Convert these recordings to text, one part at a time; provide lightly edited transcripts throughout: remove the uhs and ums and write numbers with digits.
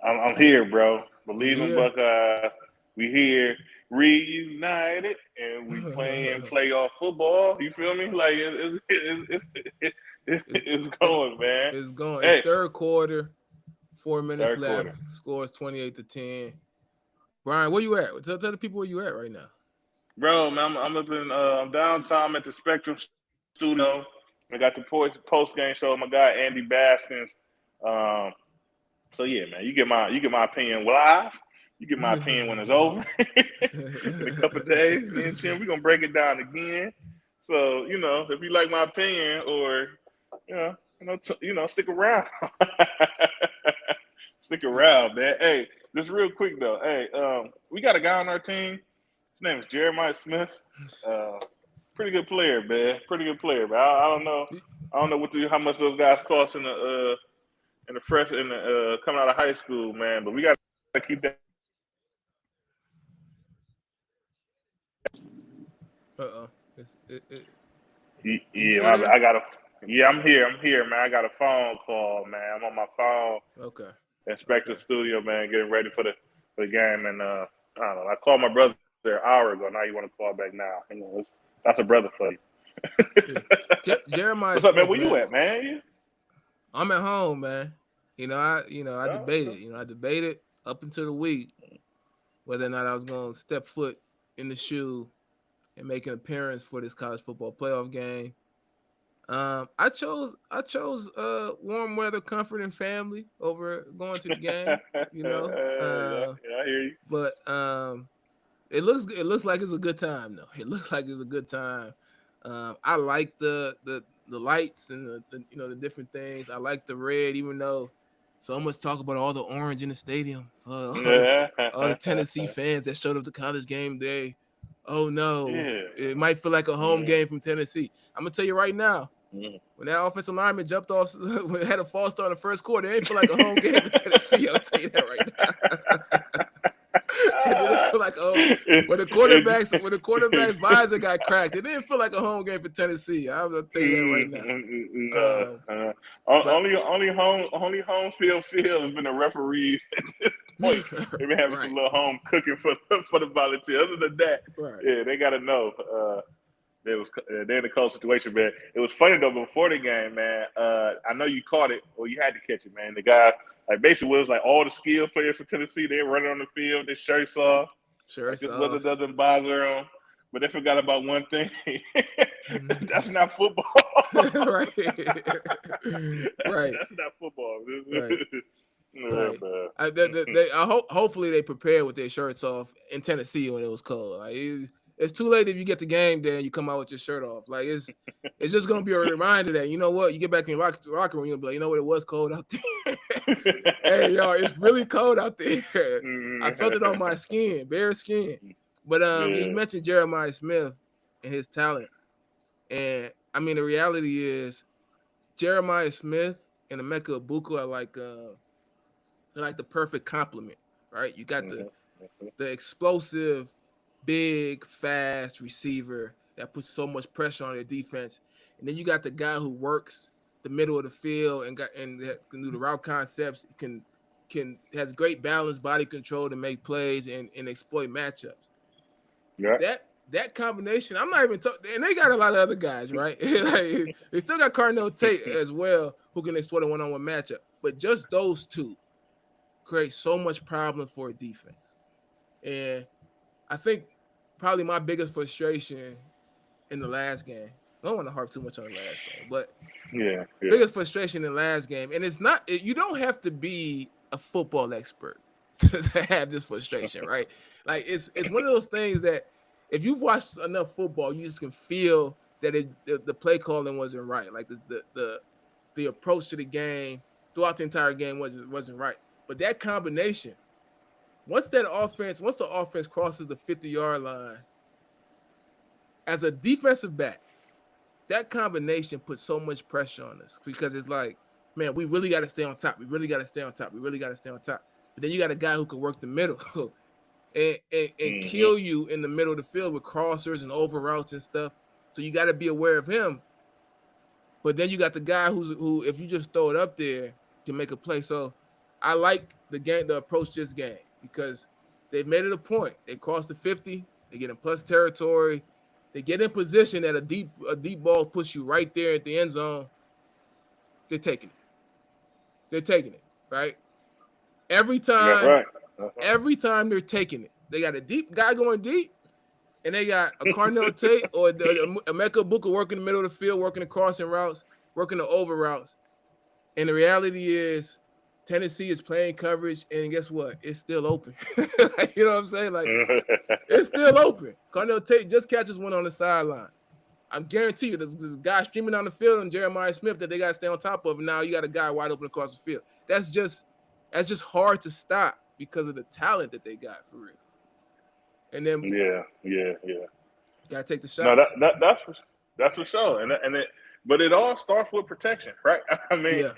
I'm here, bro. You Believe in here? Buckeyes. We here, reunited, and we playing playoff football. You feel me? Like it's, it's it, going, man. it's going. It's Hey, third quarter. 4 minutes third left. quarter, Scores 28-10. Brian, where you at? Tell the people where you at right now. bro. Man, I'm up in I'm downtown at the Spectrum Studio. I got the post game show with my guy Andy Baskins. Um, So yeah, man, you get my opinion live. You get my opinion when it's over. In a couple of days, me and Tim, we're gonna break it down again. So if you like my opinion, or stick around. Stick around, man. Hey, just real quick though. Hey, we got a guy on our team. His name is Jeremiah Smith. Uh, Pretty good player, man. Pretty good player, man. I don't know. I don't know how much those guys cost in the fresh in the coming out of high school, man. But we got to keep that. Uh-oh. It, you Yeah, still there? I got a. Yeah, I'm here. I'm here, man. I got a phone call, man. I'm on my phone. Okay. Inspector Okay. studio, man. Getting ready for the game, and I don't know. I called my brother an hour ago. Now you want to call back now? That's a brother for you. Yeah. Jeremiah What's up, man? Smith, Where you man. at, man? I'm at home, man. I Okay. debated. I debated up until the week whether or not I was going to step foot in the shoe and make an appearance for this college football playoff game. I chose warm weather, comfort, and family over going to the game. You know, Yeah, yeah, I hear you. but it looks like it's a good time though. It looks like it's a good time. I like the lights and the different things. I like the red, even though so much talk about all the orange in the stadium. Yeah. All the Tennessee fans that showed up to college game day. Oh no, Yeah. it might feel like a home Mm, game from Tennessee. I'm gonna tell you right now. mm. When that offensive lineman jumped off, had a false start in the first quarter, it didn't feel like a home game for Tennessee. I'll tell you that right now. It didn't feel like when the quarterback's visor got cracked, it didn't feel like a home game for Tennessee. I'll tell you that right now. No, Um, but only home field has been the referees at this point. They've been having some right, little home cooking for the volunteers. Other than that, right. yeah, they got to know. They're in a close situation, man. It was funny though before the game, man. I know you caught it, or you had to catch it, man. The guy, like, basically was like all the skill players for Tennessee. They're running on the field, their shirts off, Sure, like it's this weather off. doesn't bother them. But they forgot about one thing. That's not football. Right, right, That's not football. right, Yeah, right. man. Hopefully they prepared with their shirts off in Tennessee when it was cold. Like it's too late if you get the game day and you come out with your shirt off. Like it's just gonna be a reminder that you know what, you get back in your locker room, you'll be like, you know what, it was cold out there. Hey y'all, it's really cold out there. I felt it on my skin, bare skin. But you Yeah. mentioned Jeremiah Smith and his talent, and I mean the reality is Jeremiah Smith and Emeka Ibuku are like they're like the perfect complement, right? You got the explosive, big, fast receiver that puts so much pressure on their defense, and then you got the guy who works the middle of the field and can do the route concepts, can has great balance, body control to make plays and exploit matchups. Yeah. That combination, I'm not even talking, and they got a lot of other guys, right? Like, they still got Cardinal Tate as well, who can exploit a one-on-one matchup. But just those two create so much problem for a defense. And I think probably my biggest frustration in the last game. I don't want to harp too much on the last game, but Yeah. Yeah. biggest frustration in the last game, and it's not. You don't have to be a football expert to have this frustration, right? Like it's one of those things that if you've watched enough football, you just can feel that the play calling wasn't right. Like the approach to the game throughout the entire game wasn't right. But that combination, once the offense crosses the 50-yard line, as a defensive back, that combination puts so much pressure on us because it's like, man, we really got to stay on top. We really got to stay on top. We really got to stay on top. But then you got a guy who can work the middle and Hmm. kill you in the middle of the field with crossers and over routes and stuff. So you got to be aware of him. But then you got the guy who if you just throw it up there, can make a play. So I like the approach this game because they've made it a point. They cross the 50, they get in plus territory, they get in position that a deep ball puts you right there at the end zone. They're taking it. They're taking it, right? Every That's time, right. every time they're taking it. They got a deep guy going deep, and they got a Carnell Tate or a Emeka Buka working the middle of the field, working the crossing routes, working the over routes. And the reality is Tennessee is playing coverage, and guess what? It's still open. Like, you know what I'm saying? Like, it's still open. Carnell Tate just catches one on the sideline. I'm guarantee you there's guy streaming down the field and Jeremiah Smith that they got to stay on top of. And now you got a guy wide open across the field. That's just hard to stop because of the talent that they got for real. And then gotta take the shots. No, that's for sure. But it all starts with protection, right? I mean,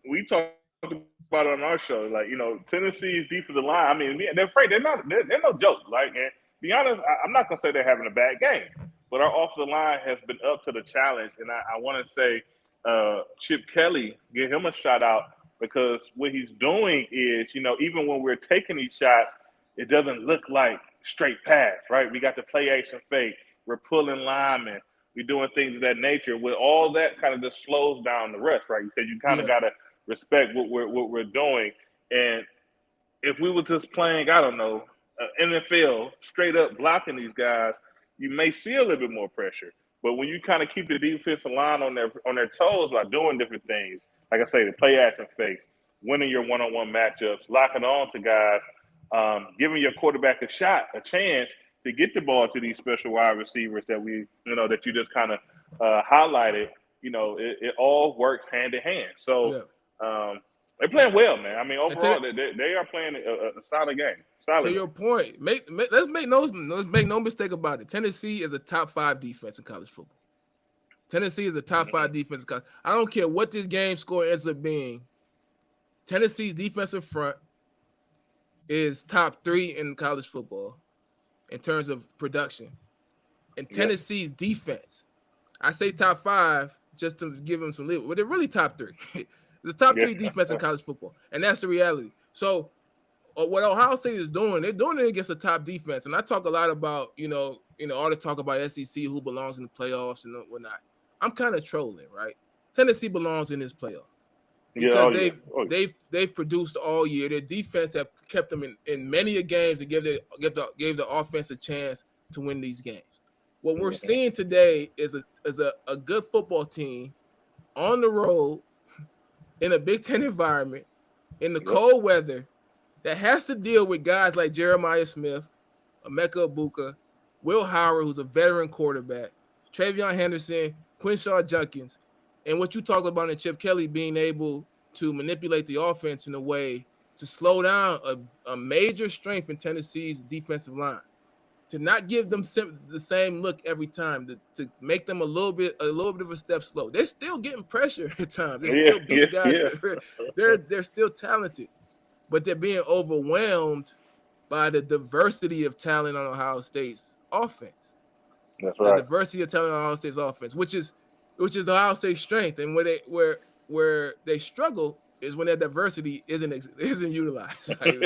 we talked about it on our show, like, Tennessee's defensive line. I mean, they're afraid. They're no joke. Like, and be honest, I'm not gonna say they're having a bad game, but our offensive line has been up to the challenge. And I want to say, Chip Kelly, give him a shout out because what he's doing is, even when we're taking these shots, it doesn't look like straight pass, right? We got the play action fake. We're pulling linemen. We're doing things of that nature. With all that, kind of just slows down the rest, right? Because you kind of got to respect what we're doing. And if we were just playing, I don't know, NFL straight up blocking these guys, you may see a little bit more pressure. But when you kind of keep the defensive line on their toes by doing different things, like I say, the play action fake, winning your one-on-one matchups, locking on to guys, giving your quarterback a chance to get the ball to these special wide receivers that that you just kind of highlighted. It all works hand in hand. So they're playing well, man. I mean, overall, they are playing a solid game. Solid. To your point, let's make no mistake about it. Tennessee is a top 5 defense in college football. Tennessee is a top 5 defense in college. I don't care what this game score ends up being. Tennessee's defensive front is top 3 in college football in terms of production. And Tennessee's defense, I say top 5 just to give them some leeway, but they're really top 3. The top 3 defense in college football, and that's the reality. So what Ohio State is doing, they're doing it against a top defense. And I talk a lot about, all the talk about SEC, who belongs in the playoffs and whatnot. I'm kind of trolling, right? Tennessee belongs in this playoff. Because they've produced all year. Their defense have kept them in many games and gave the offense a chance to win these games. What we're seeing today is a good football team on the road in a Big Ten environment in the cold weather that has to deal with guys like Jeremiah Smith, Emeka Buka, Will Howard, who's a veteran quarterback, Travion Henderson, Quinshaw Junkins, and what you talked about in Chip Kelly being able to manipulate the offense in a way to slow down a major strength in Tennessee's defensive line, to not give them the same look every time, to make them a little bit of a step slow. They're still getting pressure at times. They're still big guys. They're still talented, but they're being overwhelmed by the diversity of talent on Ohio State's offense. That's right. The diversity of talent on Ohio State's offense, which is Ohio State's strength, and where they struggle is when that diversity isn't utilized. Right?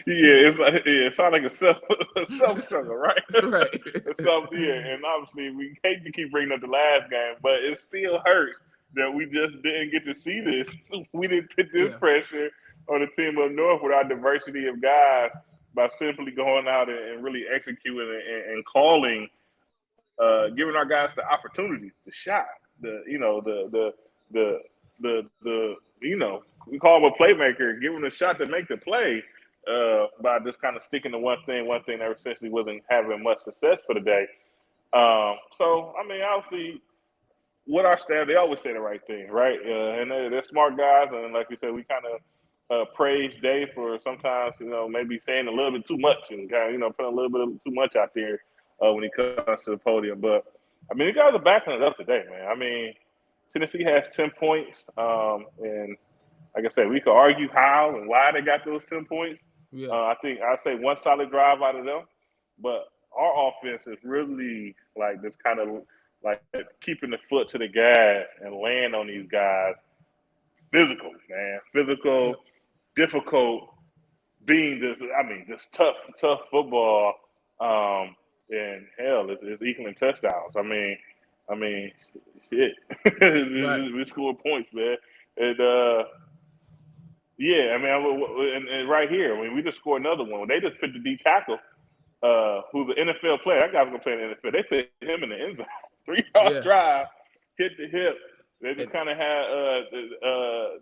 It sounds like a self struggle, right? Right. And obviously we hate to keep bringing up the last game, but it still hurts that we just didn't get to see this. We didn't put this pressure on the team up north with our diversity of guys by simply going out and really executing and calling, giving our guys the opportunity, the shot, we call him a playmaker, give him a shot to make the play, by just kind of sticking to one thing that essentially wasn't having much success for the day. So, I mean, obviously, with our staff, they always say the right thing, right? And they're smart guys, and like we said, we kind of praise Dave for sometimes, maybe saying a little bit too much and kind of, putting a little bit of too much out there when he comes to the podium. But, I mean, you guys are backing it up today, man. I mean, Tennessee has 10 points, and like I said, we could argue how and why they got those 10 points. Yeah. I think I'd say one solid drive out of them, but our offense is really like this kind of like keeping the foot to the gas and laying on these guys physical. man. Physical, difficult, being this tough football. And hell, it's equaling touchdowns. I mean, shit. Right. We scored points, man. And yeah, I mean, and right here, I mean, we just scored another one. They just put the D tackle, who's an NFL player. That guy's gonna play in the NFL. They put him in the end zone. 3-yard Yeah. drive, hit the hip. They just And kind of had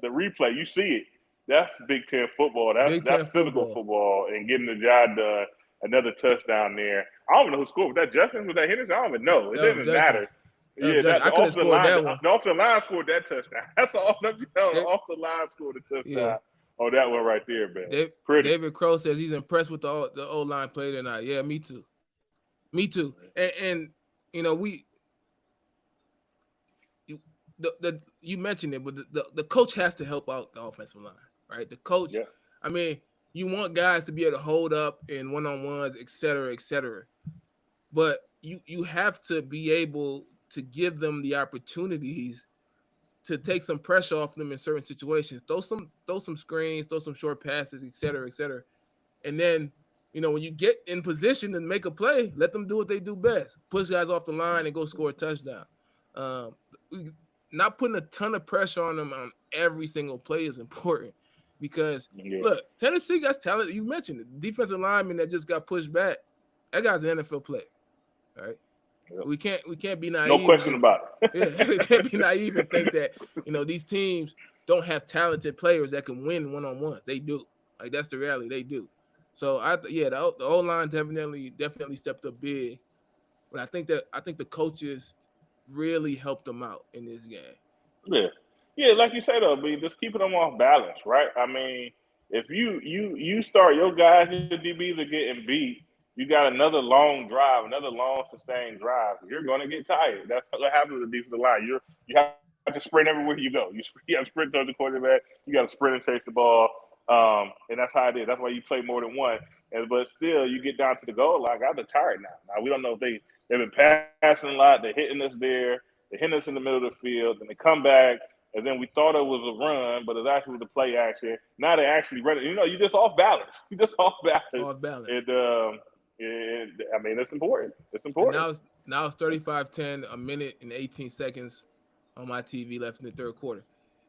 the replay. You see it. That's Big Ten football. Big Ten That's physical football. football and getting the job done. Another touchdown there. I don't even know who scored. Was that Justin? Was that Henderson? I don't even know. It That was didn't matter. Jenkins. Yeah, that I the could have offensive scored line. that one. The offensive line scored that touchdown. That's all. The They- offensive line scored the touchdown. Yeah. Oh, that one right there, man. Pretty. David Crow says he's impressed with the O-line play tonight. Yeah, me too. Me too. And you know, you mentioned it, but the coach has to help out the offensive line, right? The coach, Yeah. I mean, you want guys to be able to hold up in one-on-ones, et cetera, et cetera. But you have to be able to give them the opportunities to take some pressure off them in certain situations. Throw some screens, throw some short passes, et cetera, et cetera. And then, you know, when you get in position and make a play, let them do what they do best. Push guys off the line and go score a touchdown. Not putting a ton of pressure on them on every single play is important because, look, Tennessee got talent. You mentioned it. The defensive lineman that just got pushed back, that guy's an NFL player, right? Yep. We can't be naive. No question about it. Yeah, we can't be naive and think that, you know, these teams don't have talented players that can win one-on-ones. They do. Like, that's the reality. They do. So the O-line definitely stepped up big. But I think the coaches really helped them out in this game. Yeah, like you said though, just keeping them off balance, right? I mean, if you start your guys, your DBs are getting beat, you got another long drive, another long sustained drive, you're going to get tired. That's what happens with the defensive line. You have to sprint everywhere you go. You have to sprint towards the quarterback. You got to sprint and chase the ball, and that's how it is. That's why you play more than one. But still, you get down to the goal line. Guys are tired now. Now we don't know if they've been passing a lot. They're hitting us there. They're hitting us in the middle of the field. Then they come back, and then we thought it was a run, but it actually was a play action. Now they're actually running. You know, you're just off balance. You're just off balance. Off balance. I mean, it's important. It's important. Now it's 35-10, a minute and 18 seconds on my TV left in the third quarter.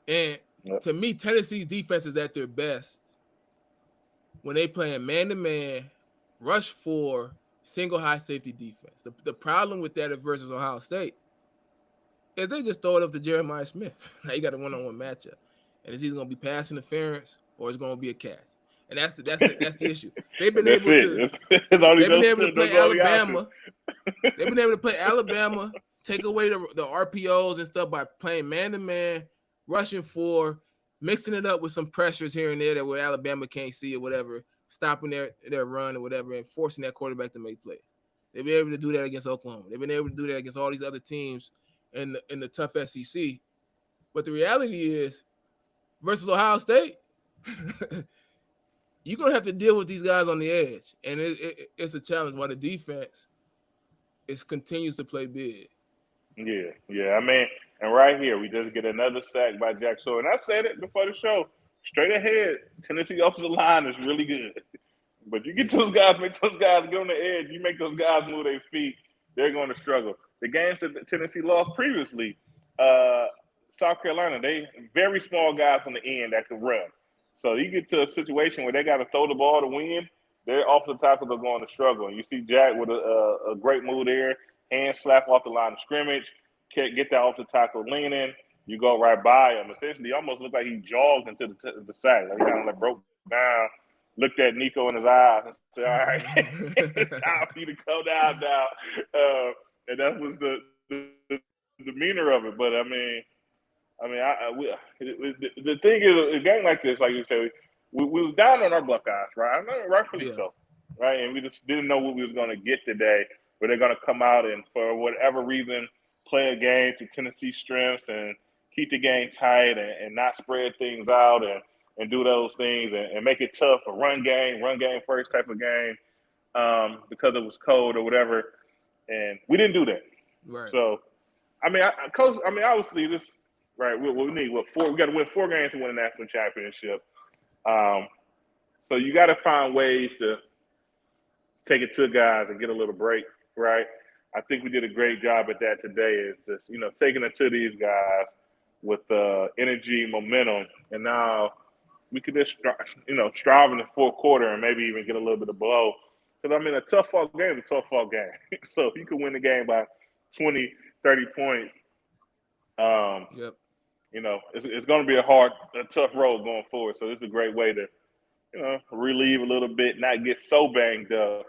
And to me, Tennessee's defense is at their best when they playing man-to-man, rush for, single high safety defense. The problem with that versus Ohio State is they just throw it up to Jeremiah Smith. Now you got a one-on-one matchup. And it's either going to be pass interference or it's going to be a catch. And that's the issue. They've been able to play Alabama. They've been able to play Alabama, take away the RPOs and stuff by playing man-to-man, rushing for, mixing it up with some pressures here and there that where Alabama can't see or whatever, stopping their run or whatever, and forcing that quarterback to make plays. They've been able to do that against Oklahoma. They've been able to do that against all these other teams in the tough SEC. But the reality is, versus Ohio State, you're going to have to deal with these guys on the edge. And it's a challenge while the defense continues to play big. Yeah. I mean, and right here, we just get another sack by Jack Sawyer. And I said it before the show, straight ahead, Tennessee offensive line is really good. But you get those guys, make those guys get on the edge, you make those guys move their feet, they're going to struggle. The games that Tennessee lost previously, South Carolina, they very small guys on the end that can run. So you get to a situation where they got to throw the ball to win, their offensive tackles are going to struggle. And you see Jack with a great move there, hand slap off the line of scrimmage, get that offensive tackle leaning, you go right by him. Essentially, he almost looked like he jogged into the sack. Like he kind of like broke down, looked at Nico in his eyes and said, all right, it's time for you to come down now. And that was the demeanor of it. But, the thing is, a game like this, like you said, we was down on our Buckeyes, right? I know, rightfully so, right? And we just didn't know what we was going to get today, but they're going to come out and, for whatever reason, play a game to Tennessee's strengths and keep the game tight and not spread things out and do those things and make it tough, a run game first type of game because it was cold or whatever. And we didn't do that. Right. So, Coach, obviously this right? We need four. We got to win 4 games to win a national championship. So you got to find ways to take it to guys and get a little break, right? I think we did a great job at that today. Is just taking it to these guys with energy, momentum, and now we could just strive in the fourth quarter and maybe even get a little bit of blow. Because I mean, a tough fall game is a tough fall game. So if you could win the game by 20, 30 points, Yep. it's going to be a tough road going forward. So it's a great way to relieve a little bit, not get so banged up,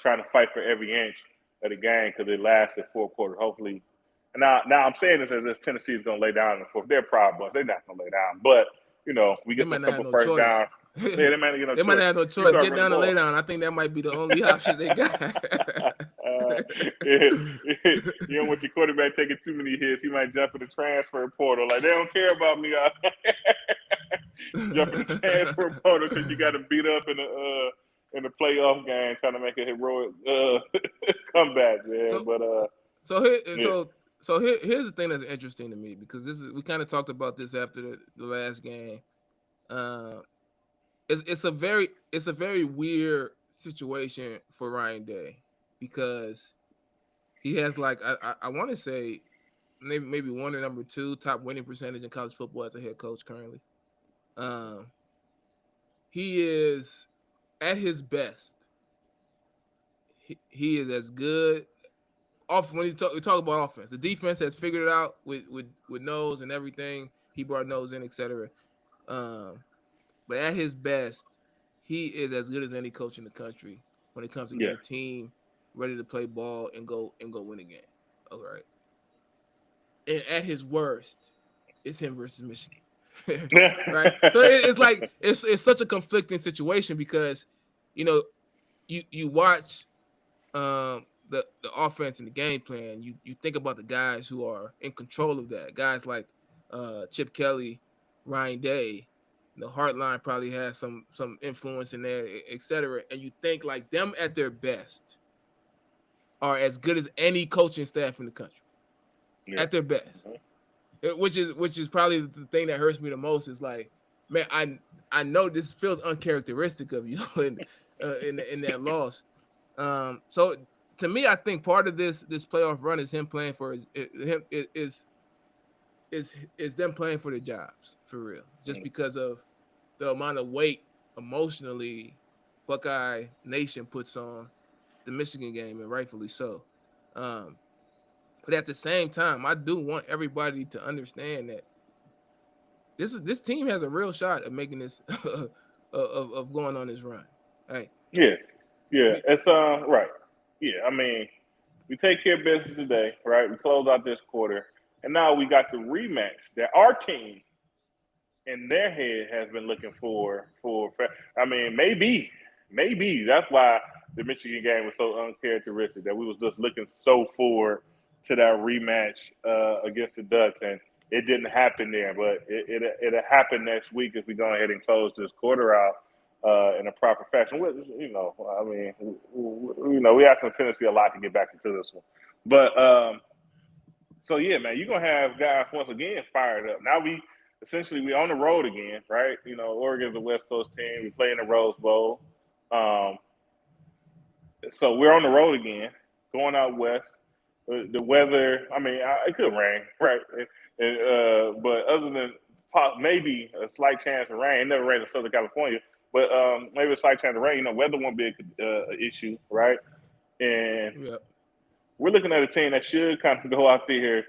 trying to fight for every inch of the game because it lasted 4 quarters. Hopefully, now I'm saying this as if Tennessee is going to lay down in the fourth. They're proud boys. They're not going to lay down, but we get some couple first down. Yeah, they might not have no choice. Get down and lay down. I think that might be the only option they got. You don't want your quarterback taking too many hits. He might jump in the transfer portal. Like, they don't care about me. Jump in the transfer portal because you got to beat up in the playoff game trying to make a heroic comeback, man. Here's the thing that's interesting to me, because we kind of talked about this after the last game. It's a very weird situation for Ryan Day, because he has, like, I want to say maybe one or number 2 top winning percentage in college football as a head coach currently. He is at his best. He is as good. When we talk about offense, the defense has figured it out with Nose and everything. He brought Nose in, etc. But at his best, he is as good as any coach in the country when it comes to getting a team ready to play ball and go win a game. All right. And at his worst, it's him versus Michigan. Right. So it's like it's such a conflicting situation, because you watch the offense and the game plan. You think about the guys who are in control of that. Guys like Chip Kelly, Ryan Day. The Heartline probably has some influence in there, etc. And you think, like, them at their best are as good as any coaching staff in the country. At their best. Which is probably the thing that hurts me the most, is like, man, I know this feels uncharacteristic of you in that loss. So to me, I think part of this playoff run is him playing for is them playing for their jobs, for real. Just because of the amount of weight emotionally Buckeye Nation puts on the Michigan game, and rightfully so. But at the same time, I do want everybody to understand that this team has a real shot of making this of going on this run. Right? Yeah. It's right. Yeah, I mean, we take care of business today, right? We close out this quarter, and now we got the rematch that our team in their head has been looking for. I mean, maybe that's why the Michigan game was so uncharacteristic, that we was just looking so forward to that rematch against the Ducks, and it didn't happen there. But it'll happen next week if we go ahead and close this quarter out in a proper fashion. I mean, we have some Tennessee a lot to get back into this one, but so yeah, man, you're gonna have guys once again fired up. Now we on the road again, right? Oregon's a West Coast team. We play in the Rose Bowl. So we're on the road again, going out west. The weather, I mean, it could rain, right? But other than maybe a slight chance of rain, it never rains in Southern California, but maybe a slight chance of rain. Weather won't be an issue, right? And we're looking at a team that should kind of go out there,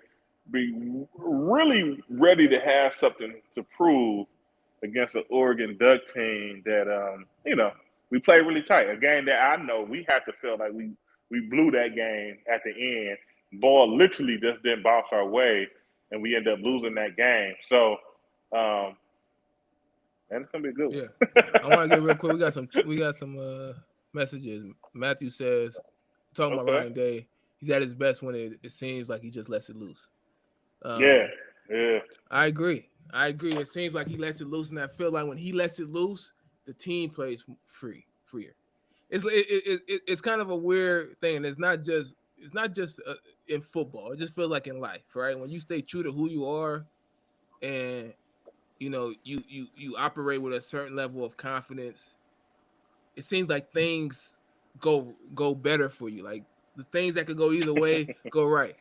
be really ready to have something to prove against an Oregon Duck team that, we play really tight. A game that I know we have to feel like we blew that game at the end. Ball literally just didn't bounce our way, and we end up losing that game. So, and it's gonna be a good one. Yeah, I want to get real quick. We got some messages. Matthew says, talking about Ryan Day, he's at his best when it seems like he just lets it loose. Yeah. I agree. It seems like he lets it loose, and I feel like when he lets it loose, the team plays freer. It's kind of a weird thing. It's not just in football. It just feels like in life, right? When you stay true to who you are and you operate with a certain level of confidence, it seems like things go better for you. Like the things that could go either way go right.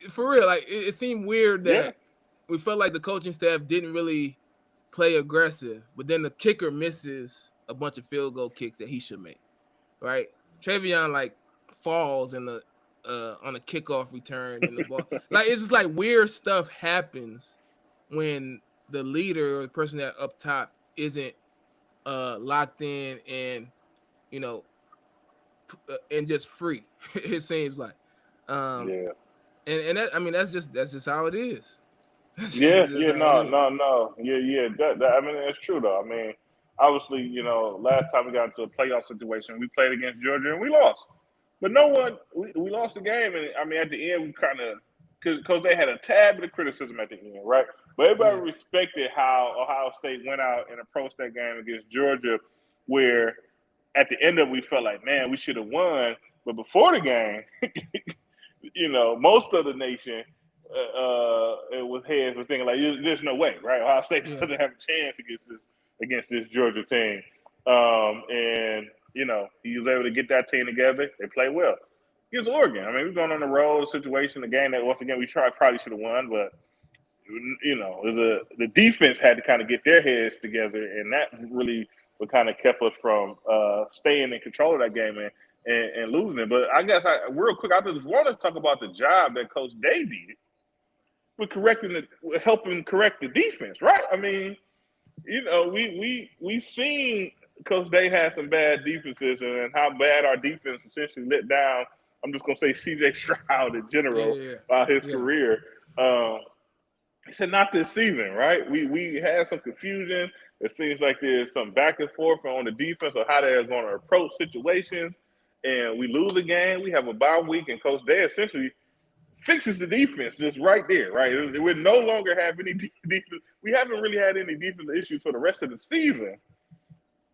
For real, like it seemed weird that we felt like the coaching staff didn't really play aggressive, but then the kicker misses a bunch of field goal kicks that he should make. Right? Trevion like falls in the on a kickoff return in the ball. Like it's just like weird stuff happens when the leader or the person that up top isn't locked in and and just free. It seems like, and that, I mean that's just how it is. No. I mean, it's true though. I mean, obviously, last time we got into a playoff situation, we played against Georgia and we lost. But no one, we lost the game, and I mean, at the end, we kind of because they had a tad bit of criticism at the end, right? But everybody respected how Ohio State went out and approached that game against Georgia, where at the end of it, we felt like, man, we should have won. But before the game, most of the nation it was heads were thinking like, there's no way, right? Ohio State doesn't have a chance against this Georgia team, and he was able to get that team together. They played well. Here's Oregon. I mean, we're going on the road situation, a game that once again we probably should have won, but the defense had to kind of get their heads together, and that really what kind of kept us from staying in control of that game and losing it. But I guess real quick, I just want to talk about the job that Coach Day did with helping correct the defense, right? I mean, we've seen Coach Day had some bad defenses and how bad our defense essentially let down. I'm just gonna say C.J. Stroud in general his career. He said not this season, right? We had some confusion. It seems like there's some back and forth on the defense of how they're going to approach situations, and we lose a game. We have a bye week, and Coach Day essentially fixes the defense just right there, right? We no longer have any defense. We haven't really had any defensive issues for the rest of the season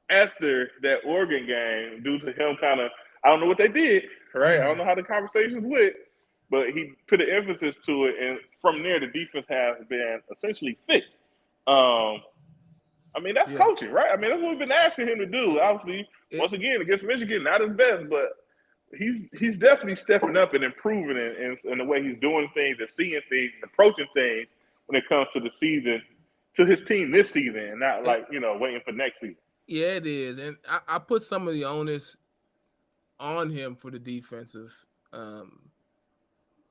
after that Oregon game due to him kind of, I don't know what they did, right? I don't know how the conversations went, but he put an emphasis to it, and from there, the defense has been essentially fixed. I mean, that's coaching, right? I mean, that's what we've been asking him to do. Obviously, once again, against Michigan, not his best, but he's definitely stepping up and improving in the way he's doing things and seeing things and approaching things when it comes to the season, to his team this season, and not waiting for next season. Yeah, it is. And I put some of the onus on him for the defensive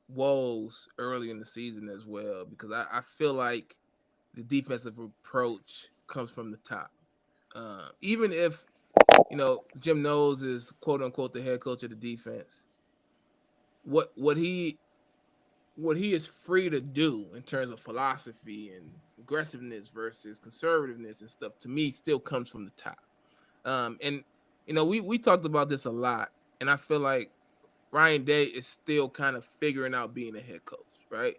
woes early in the season as well, because I feel like the defensive approach comes from the top. Even if, Jim Knowles is quote unquote the head coach of the defense, what he is free to do in terms of philosophy and aggressiveness versus conservativeness and stuff, to me, still comes from the top. And we talked about this a lot, and I feel like Ryan Day is still kind of figuring out being a head coach, right?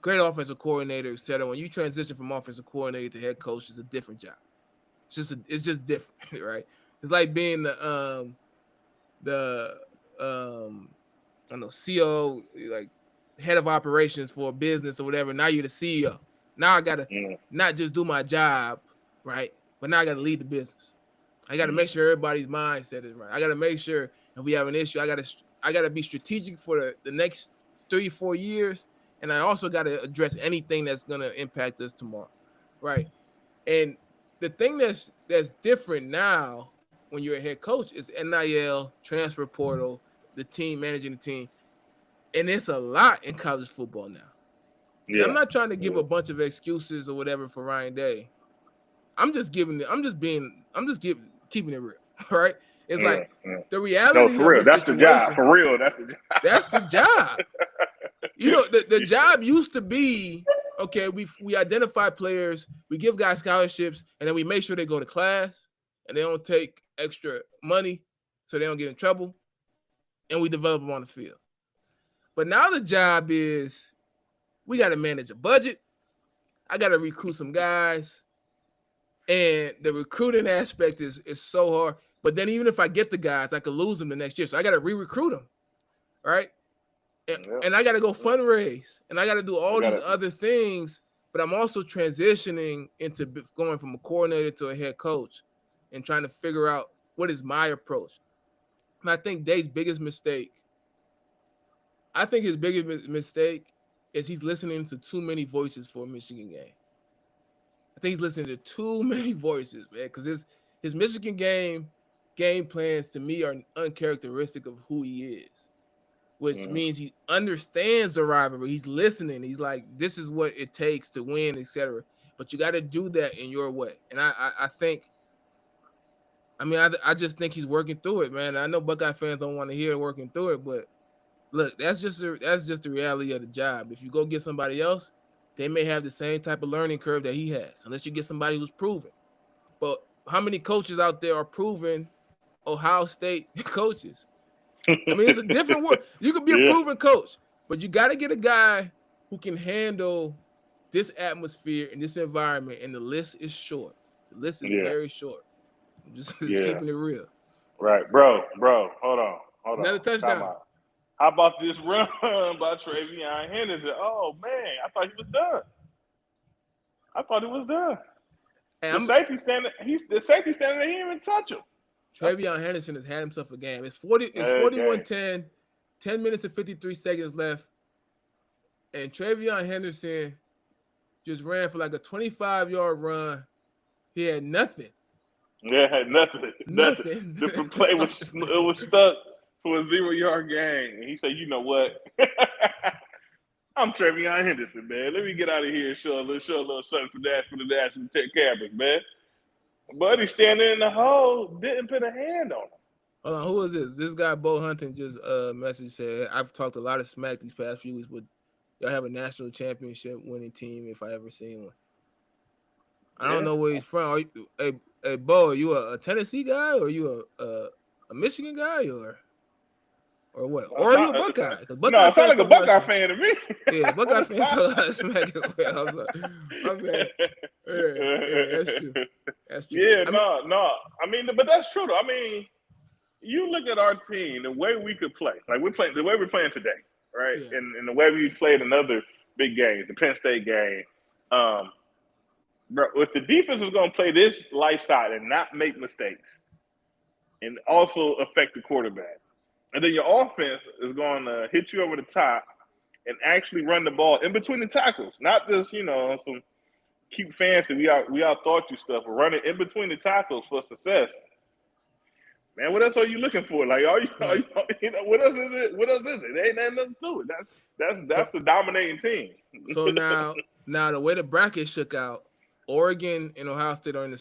Great offensive coordinator, etc. When you transition from offensive coordinator to head coach, it's a different job. It's just different, right? It's like being the CEO, like head of operations for a business or whatever. Now you're the CEO. Now I gotta not just do my job, right? But now I gotta lead the business. I gotta make sure everybody's mindset is right. I gotta make sure if we have an issue, I gotta be strategic for the next 3-4 years, and I also gotta address anything that's gonna impact us tomorrow, right? And the thing that's different now when you're a head coach is NIL, transfer portal, the team managing the team, and it's a lot in college football now. Yeah. I'm not trying to give a bunch of excuses or whatever for Ryan Day. I'm just keeping it real, right? It's like the reality. No, for real, that's the job. For real, that's the job. That's the job. The job used to be, okay, we identify players, we give guys scholarships, and then we make sure they go to class and they don't take extra money so they don't get in trouble, and we develop them on the field. But now the job is, we got to manage a budget. I got to recruit some guys, and the recruiting aspect is so hard. But then even if I get the guys, I could lose them the next year. So I got to re-recruit them, right? And I got to go fundraise, and I got to do all these other things but I'm also transitioning into going from a coordinator to a head coach and trying to figure out what is my approach. And I think Dave's biggest mistake, I think his biggest mistake is he's listening to too many voices for a Michigan game. I think he's listening to too many voices, man, because his Michigan game plans to me are uncharacteristic of who he is, which means he understands the rivalry. He's listening. He's like, this is what it takes to win, etc. But you got to do that in your way. And I think, I just think he's working through it, man. I know Buckeye fans don't want to hear working through it, but look, that's just the reality of the job. If you go get somebody else, they may have the same type of learning curve that he has, unless you get somebody who's proven. But how many coaches out there are proven Ohio State coaches? It's a different word. You could be a proven coach, but you got to get a guy who can handle this atmosphere and this environment. And the list is short. The list is very short. I'm just keeping it real. Right, bro. Hold on. Another touchdown. How about this run by Travion Henderson? Oh man, I thought he was done. Hey, the safety standing there, he didn't even touch him. Travion Henderson has had himself a game. It's 41-10, 10 minutes and 53 seconds left. And Travion Henderson just ran for like a 25-yard run. He had nothing. Yeah, had nothing. The play was stuck for a 0-yard gain. And he said, you know what? I'm Travion Henderson, man. Let me get out of here and show a little something for the national campus, man. Buddy standing in the hole, didn't put a hand on him. Hold on, who is this? This guy, Bo Hunting, just message said, I've talked a lot of smack these past few weeks, but y'all have a national championship winning team if I ever seen one. I don't know where he's from. Hey, Bo, are you a Tennessee guy, or are you a Michigan guy, or what? Or are you a Buckeye? No, it sounds like a Buckeye fan to me. Yeah, Buckeye fans talk a lot of smack as well. I was like, my man. Yeah, that's true. Yeah, no. But that's true though. You look at our team, the way we could play, like the way we're playing today, right? Yeah. And the way we played in other big games, the Penn State game. Bro, if the defense is going to play this lifestyle and not make mistakes, and also affect the quarterback, and then your offense is going to hit you over the top and actually run the ball in between the tackles, not just some cute fancy we out thought you stuff, but running in between the tackles for success. Man, what else are you looking for? Like, what else is it? What else is it? There ain't nothing to it. That's the dominating team. So now the way the bracket shook out, Oregon and Ohio State are in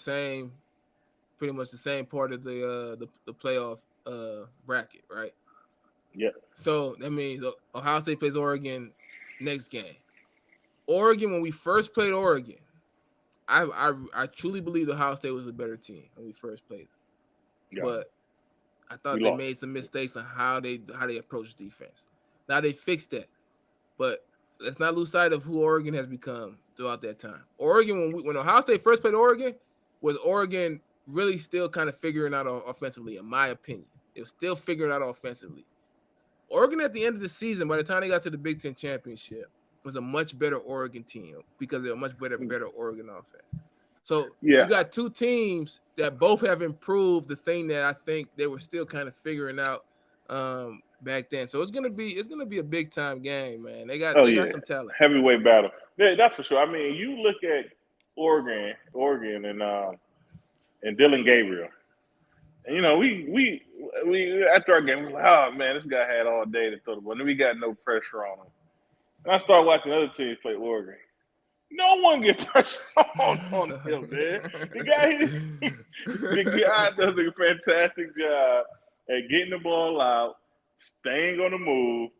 pretty much the same part of the playoff bracket, right? Yeah. So that means Ohio State plays Oregon next game. Oregon, when we first played Oregon, I truly believe Ohio State was a better team when we first played them. Yeah. But I thought they made some mistakes on how they approach defense. Now they fixed that, but let's not lose sight of who Oregon has become throughout that time. Oregon, when Ohio State first played Oregon, was Oregon really still kind of figuring out offensively, in my opinion. It was still figuring out offensively. Oregon at the end of the season, by the time they got to the Big Ten championship, was a much better Oregon team because they're a much better Oregon offense. So you got two teams that both have improved the thing that I think they were still kind of figuring out back then. So it's gonna be a big time game, man. They got some talent. Heavyweight battle. Yeah, that's for sure. You look at Oregon and Dylan Gabriel. And we after our game, we were like, oh man, this guy had all day to throw the ball. And we got no pressure on him. And I started watching other teams play Oregon. No one gets pressure on him, man. The guy does a fantastic job at getting the ball out, staying on the move.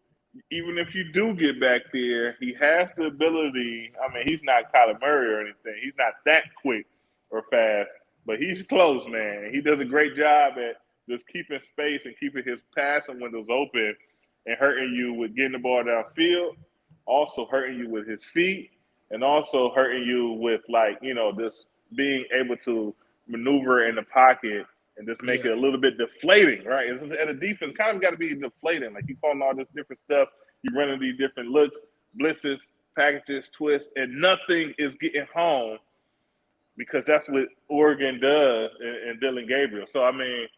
Even if you do get back there, he has the ability. He's not Kyler Murray or anything. He's not that quick or fast, but he's close, man. He does a great job at just keeping space and keeping his passing windows open and hurting you with getting the ball downfield, also hurting you with his feet, and also hurting you with, just being able to maneuver in the pocket and just make it a little bit deflating, right? And the defense kind of got to be deflating. Like, you calling all this different stuff. You running these different looks, blitzes. packages, twists, and nothing is getting home because that's what Oregon does in Dylan Gabriel. So I mean,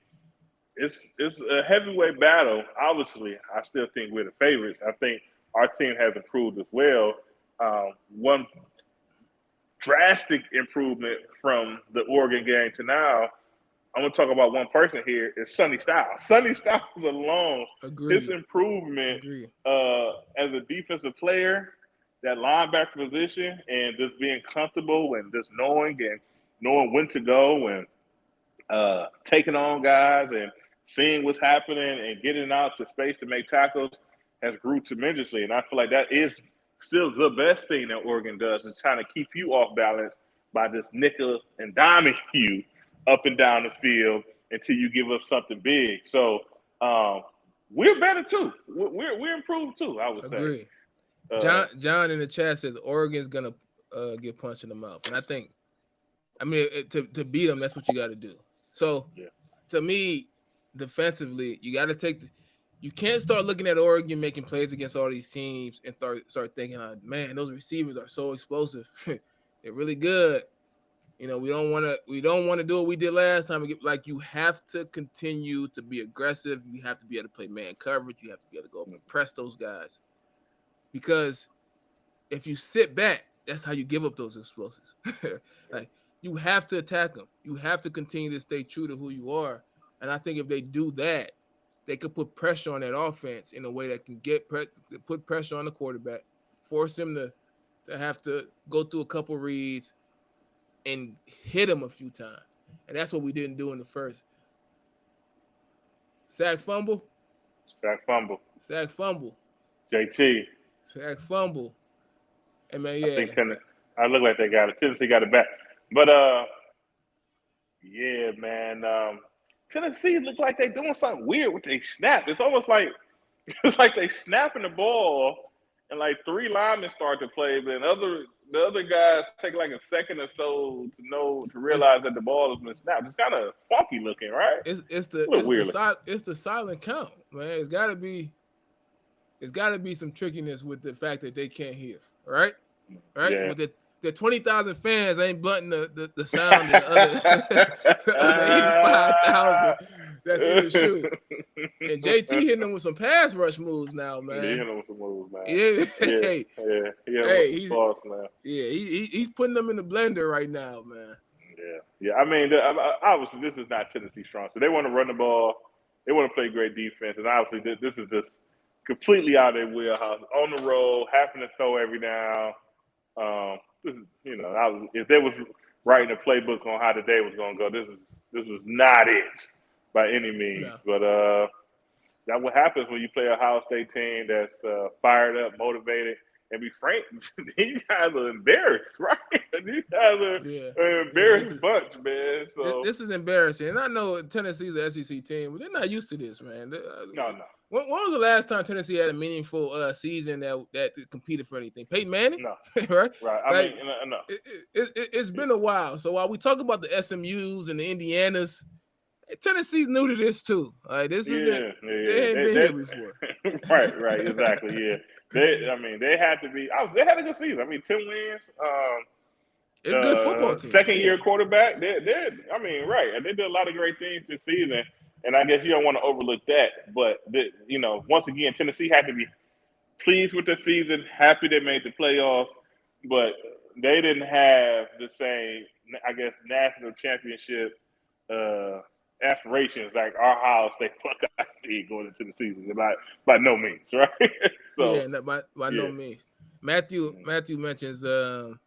it's a heavyweight battle. Obviously, I still think we're the favorites. I think our team has improved as well. One drastic improvement from the Oregon game to now. I'm gonna talk about one person here. Is Sonny Styles. Sonny Styles alone, his Agreed. improvement Agreed. as a defensive player, that linebacker position, and just being comfortable and just knowing when to go and taking on guys and seeing what's happening and getting out to space to make tackles has grew tremendously. And I feel like that is still the best thing that Oregon does, is trying to keep you off balance by just nickel and diming you up and down the field until you give up something big. So we're better too. We're improved too, I would say. Agreed. John in the chat says Oregon's gonna get punched in the mouth, and I mean, to beat them, that's what you got to do. So, to me, defensively, you got to you can't start looking at Oregon making plays against all these teams and start thinking, man, those receivers are so explosive. They're really good. You know, we don't want to do what we did last time. Like, you have to continue to be aggressive. You have to be able to play man coverage. You have to be able to go up and press those guys. Because if you sit back, that's how you give up those explosives. Like, you have to attack them. You have to continue to stay true to who you are. And I think if they do that, they could put pressure on that offense in a way that can put pressure on the quarterback, force him to have to go through a couple reads and hit him a few times. And that's what we didn't do in the first. Sack fumble. JT. Sack fumble. And man, I think I look like they got it. Tennessee got it back. But yeah, man. Tennessee look like they doing something weird with their snap. It's almost like they snapping the ball and like three linemen start to play, but then the other guys take like a second or so to realize that the ball has been snapped. It's kind of funky looking, right? It's the silent count, man. It's got to be some trickiness with the fact that they can't hear, right? Right? Yeah. With the 20,000 fans ain't blunting the sound of the other 85,000 that's in the shoe. And JT hitting them with some pass rush moves now, man. Hitting them with some moves, man. He's putting them in the blender right now, man. Yeah. I mean, obviously this is not Tennessee strong, so they want to run the ball. They want to play great defense, and obviously this is just completely out of their wheelhouse. On the road, having to throw every down. This is, if they was writing a playbook on how the day was going to go, this was not it by any means. No. But that's what happens when you play a Ohio State team that's fired up, motivated, and be frank, these guys are embarrassed, right? These guys are an embarrassed bunch, man. So this is embarrassing. And I know Tennessee's an SEC team, but they're not used to this, man. No. When was the last time Tennessee had a meaningful season that competed for anything? Peyton Manning? No. Right? Right. No. It's been a while. So while we talk about the SMUs and the Indianas, Tennessee's new to this too. This isn't. They hadn't been here before. Right. Exactly. Yeah. They had to be. They had a good season. 10 wins. It's a good football team. Second year quarterback. They right. And they did a lot of great things this season. And I guess you don't want to overlook that. But once again, Tennessee had to be pleased with the season, happy they made the playoffs, but they didn't have the same, I guess, national championship aspirations like our Ohio State Buckeyes did going into the season. By no means, right? By no means. Matthew mentions, and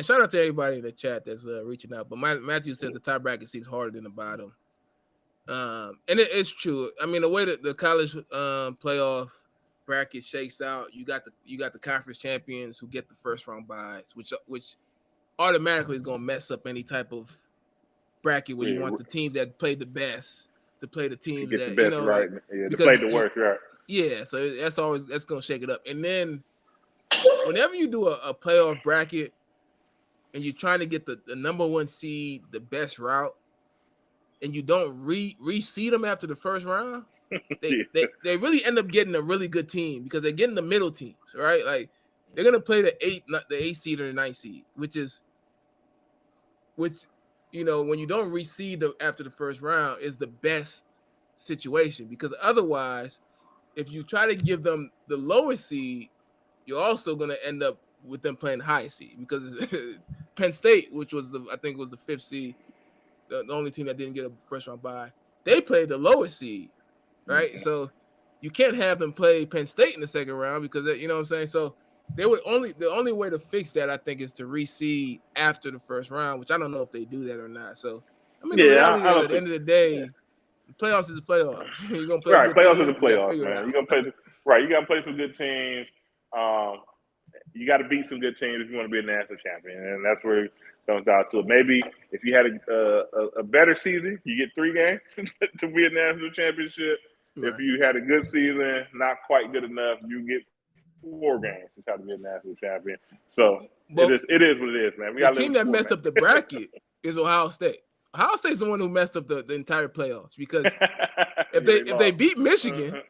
shout out to everybody in the chat that's reaching out. But Matthew said the top bracket seems harder than the bottom, and it's true. The way that the college playoff bracket shakes out, you got the conference champions who get the first round byes, which automatically is going to mess up any type of bracket where you want the teams that play the best to play the teams that the best, right? To play the worst, right? Yeah, so that's going to shake it up. And then whenever you do a playoff bracket and you're trying to get the number one seed, the best route, and you don't reseed them after the first round, they really end up getting a really good team because they're getting the middle teams, right? Like They're gonna play the 8 seed or the 9 seed, which when you don't reseed after the first round is the best situation, because otherwise, if you try to give them the lowest seed, you're also gonna end up with them playing the highest seed, because Penn State, which was I think was the 5th seed, the only team that didn't get a first round bye, they played the lowest seed, right? Mm-hmm. So you can't have them play Penn State in the second round, because you know what I'm saying. So the only way to fix that, I think, is to reseed after the first round, which I don't know if they do that or not. So I mean, the reality is, at the end of the day, the playoffs is the playoffs. You're gonna play right. A good playoffs team, is the playoffs, man. You're gonna play right. You gotta play some good teams. You got to beat some good teams if you want to be a national champion, and that's where it comes down to it. Maybe if you had a better season, you get 3 games to be a national championship. Right. If you had a good season, not quite good enough, you get 4 games to try to be a national champion. So it is what it is, man. The team that messed up the bracket is Ohio State. Ohio State's the one who messed up the entire playoffs, because if they beat Michigan.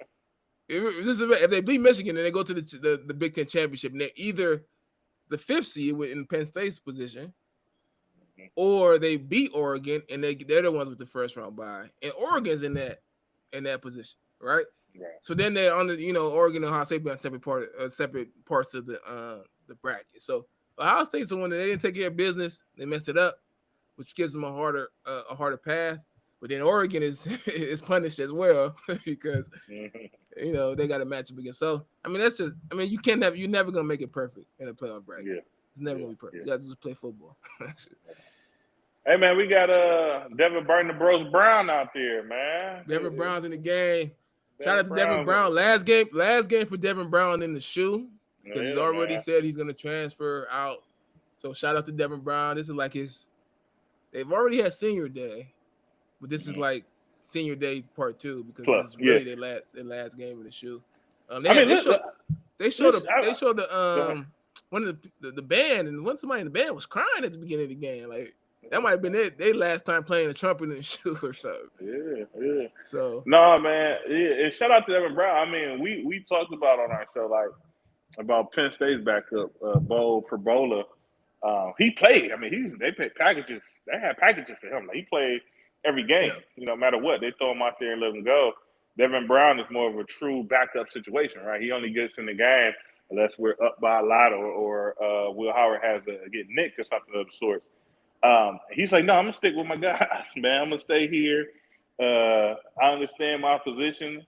If they beat Michigan and they go to the Big Ten championship, and they're either the 5th seed in Penn State's position, or they beat Oregon and they're the ones with the first round bye, and Oregon's in that position, right? So then they're on the Oregon and Ohio State be on separate parts of the bracket. So Ohio State's the one that they didn't take care of business, they messed it up, which gives them a harder path. But then Oregon is punished as well, because they got a matchup against. So I mean, you're never gonna make it perfect in a playoff bracket. Yeah. It's never gonna be perfect. You gotta just play football. Hey man, we got Devin Burton Bros Brown out there, man. Devin Brown's in the game. Shout out to Devin Brown. Last game for Devin Brown in the shoe, because he's already said he's gonna transfer out. So shout out to Devin Brown. This is like they've already had senior day, but this is like senior day part 2, because this is really their last game in the shoe. They showed one of the band, and somebody in the band was crying at the beginning of the game. Like, that might have been they last time playing a trumpet in the shoe or something. Yeah. So man. Yeah, and shout out to Devin Brown. I mean, we talked about on our show about Penn State's backup, Bo Perbola. He played. I mean, they paid packages. They had packages for him. Like, he played every game. No matter what, they throw him out there and let him go. Devin Brown is more of a true backup situation, right? He only gets in the game unless we're up by a lot, or Will Howard has to get nicked or something of the sort. He's like, no, I'm gonna stick with my guys, man. I'm gonna stay here. I understand my position.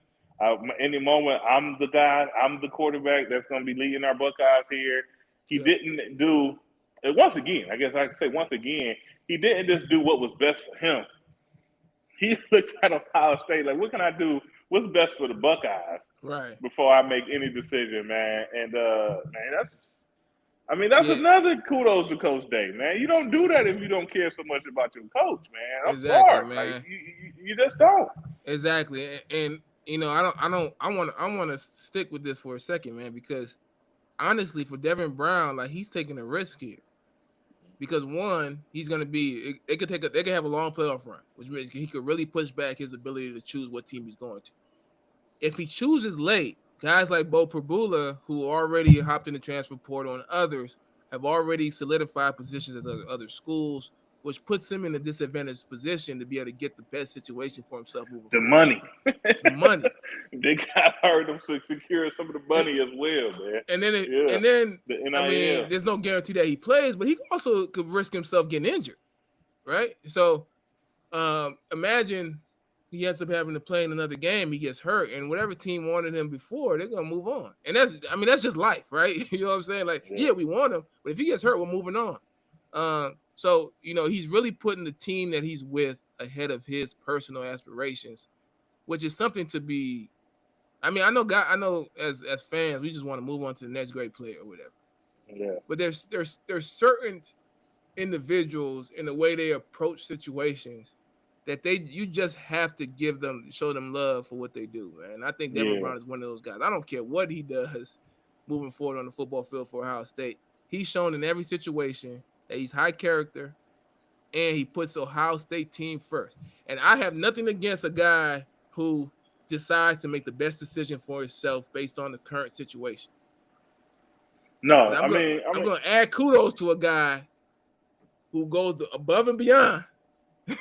Any moment, I'm the guy. I'm the quarterback that's gonna be leading our Buckeyes here. He didn't do. Once again, I guess I could say once again, he didn't just do what was best for him. He looked at Ohio State like, what can I do? What's best for the Buckeyes? Right. Before I make any decision, man. And that's another kudos to Coach Day, man. You don't do that if you don't care so much about your coach, man. I'm sorry, man. Like, you just don't. Exactly. And I want to stick with this for a second, man, because honestly, for Devin Brown, like, he's taking a risk here. Because one, he's going to be – they could have a long playoff run, which means he could really push back his ability to choose what team he's going to. If he chooses late, guys like Bo Perbula, who already hopped in the transfer portal, and others have already solidified positions at other schools, which puts him in a disadvantaged position to be able to get the best situation for himself moving forward. The money. They got hard to secure some of the money as well, man. And then I mean, there's no guarantee that he plays, but he also could risk himself getting injured, right? So imagine he ends up having to play in another game, he gets hurt, and whatever team wanted him before, they're gonna move on. And that's just life, right? You know what I'm saying? Like, we want him, but if he gets hurt, we're moving on. So he's really putting the team that he's with ahead of his personal aspirations, which is something to be. I mean, I know as fans, we just want to move on to the next great player or whatever. Yeah. But there's certain individuals in the way they approach situations that you just have to show them love for what they do, man. I think Devin Brown is one of those guys. I don't care what he does moving forward on the football field for Ohio State. He's shown in every situation that he's high character, and he puts Ohio State team first. And I have nothing against a guy who decides to make the best decision for himself based on the current situation. No, And I mean, I'm gonna add kudos to a guy who goes above and beyond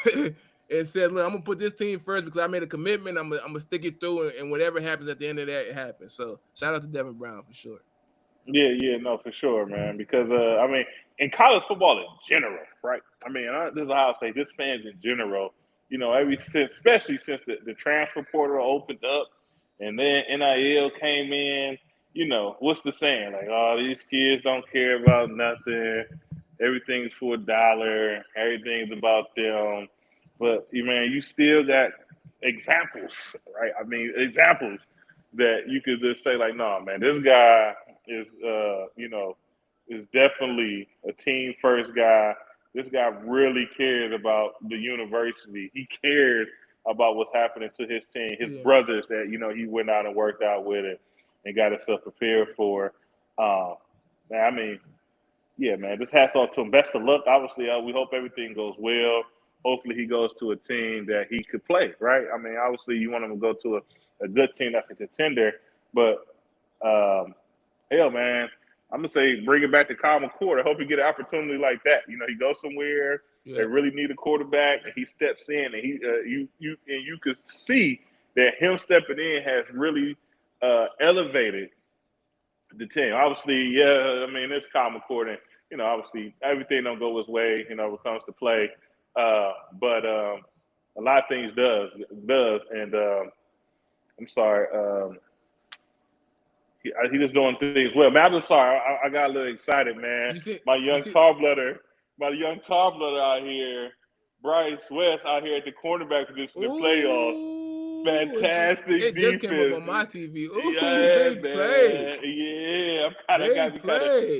and said, "Look, I'm gonna put this team first because I made a commitment. I'm gonna stick it through, and whatever happens at the end of that, it happens." So shout out to Devin Brown for sure. yeah, no, for sure, man. Because I mean, in college football in general, right? I mean, this is how I say this fans in general. You know, especially since the transfer portal opened up, and then NIL came in. You know, what's the saying? Like, oh, these kids don't care about nothing. Everything's for $1. Everything's about them. But man, you still got examples, right? I mean, examples that you could just say like, no, man, this guy is, is definitely a team first guy. This guy really cares about the university. He cares about what's happening to his team, his Yeah. brothers that he went out and worked out with it and got himself prepared for. Man, I mean, yeah, man, just hats off to him. Best of luck. Obviously, we hope everything goes well. Hopefully, he goes to a team that he could play, right? I mean, obviously, you want him to go to a good team that's a contender, but hell, man, I'm gonna say bring it back to Kyle McCord. I hope he get an opportunity like that. He goes somewhere Yeah. that really need a quarterback, and he steps in, and you could see that him stepping in has really elevated the team. Obviously, yeah, I mean it's Kyle McCord, and obviously everything don't go his way. When it comes to play, but a lot of things does, and I'm sorry. He just doing things well. Man, I'm just sorry. I got a little excited, man. My young tar bloodder out here, Bryce West out here at the cornerback position in the playoffs. Fantastic it just came up on defense. my TV. Ooh, yeah, big man. play. Yeah,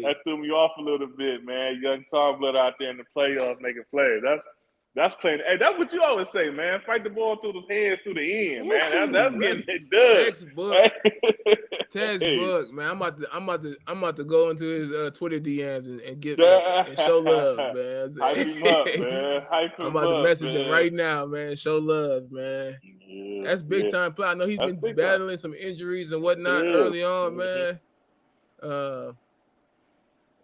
that threw me off a little bit, man. Young tar bloodder out there in the playoffs making plays. That's playing. Hey, that's what you always say, man. Fight the ball through the head through the end, man. That's getting it done. Textbook. Textbook, man. I'm about to go into his Twitter DMs and show love, man. Hype him up, man. I'm about to message him right now, man. Show love, man. Yeah, that's big time play. I know he's been battling some injuries and whatnot early on, man. Got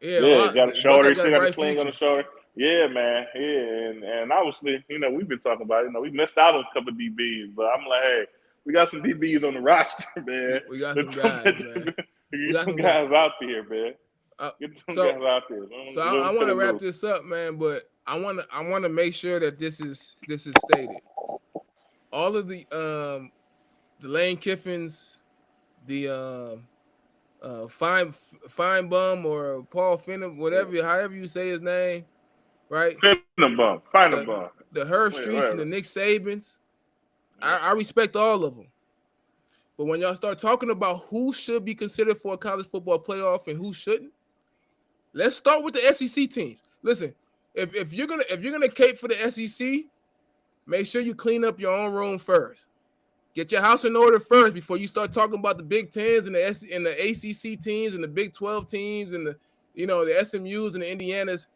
a shoulder. He still got a sling on the shoulder. Yeah, man. Yeah, and obviously, we've been talking about it. We missed out on a couple of DBs, but I'm like, hey, we got some DBs on the roster, man. We got some guys, man. Get some guys out there, man. Get some guys out there. So I want to wrap this up, man, but I want to make sure that this is stated. All of the Lane Kiffins, the Feinbaum or Paul Finnum, however you say his name, right? Feinbaum. The Herb Streets and the Nick Sabans. I respect all of them. But when y'all start talking about who should be considered for a college football playoff and who shouldn't, let's start with the SEC teams. Listen, if you're gonna cape for the SEC, make sure you clean up your own room first. Get your house in order first before you start talking about the Big Tens and the ACC teams and the Big 12 teams and the SMUs and the Indianas.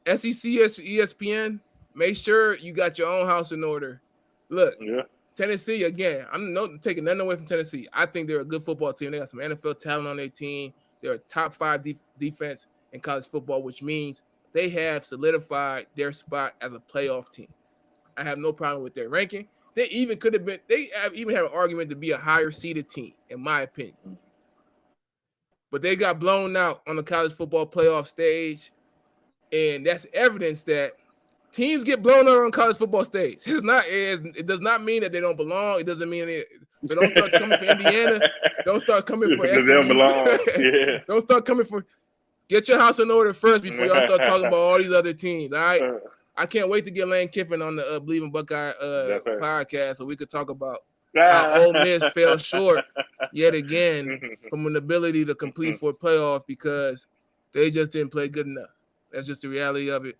SEC, ESPN, make sure you got your own house in order. Look, Tennessee, again, I'm not taking nothing away from Tennessee. I think they're a good football team. They got some NFL talent on their team. They're a top 5 defense in college football, which means they have solidified their spot as a playoff team. I have no problem with their ranking. They even have an argument to be a higher seeded team, in my opinion. But they got blown out on the college football playoff stage. And that's evidence that teams get blown out on college football stage. It does not mean that they don't belong. It doesn't mean it. So don't start coming for Indiana. Don't start coming for SMU. They don't belong. Yeah. Don't start coming for. Get your house in order first before y'all start talking about all these other teams. All right. I can't wait to get Lane Kiffin on the Believe in Buckeye podcast so we could talk about how Ole Miss fell short yet again from an ability to compete for a playoff because they just didn't play good enough. That's just the reality of it.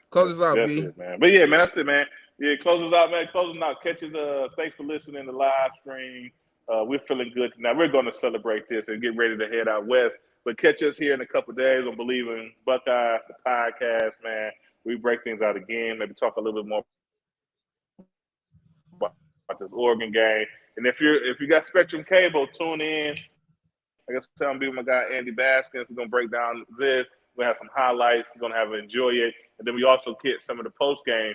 Close us out, that's B. It, man. But yeah, man, that's it, man. Yeah, close us out, man. Close us out. Catch us. Thanks for listening to the live stream. We're feeling good tonight. We're going to celebrate this and get ready to head out west. But catch us here in a couple of days on Believe in Buckeyes, the podcast, man. We break things out again. Maybe talk a little bit more about this Oregon game. And if you got Spectrum Cable, tune in Like I said, I'm be with my guy Andy Baskins. We're gonna break down this. We're gonna have some highlights. We're gonna enjoy it, and then we also get some of the post game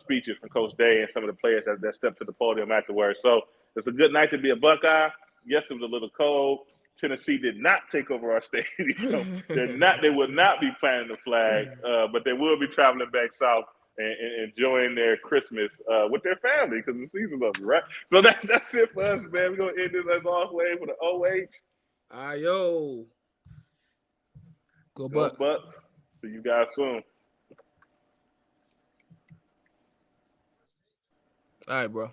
speeches from Coach Day and some of the players that stepped to the podium afterwards. So it's a good night to be a Buckeye. Yes, it was a little cold. Tennessee did not take over our stadium. They will not be planting the flag, but they will be traveling back south and enjoying their Christmas with their family because the season's over, right? So that's it for us, man. We're gonna end this as always with an OH. Yo. Go Bucks. See you guys soon. All right, bro.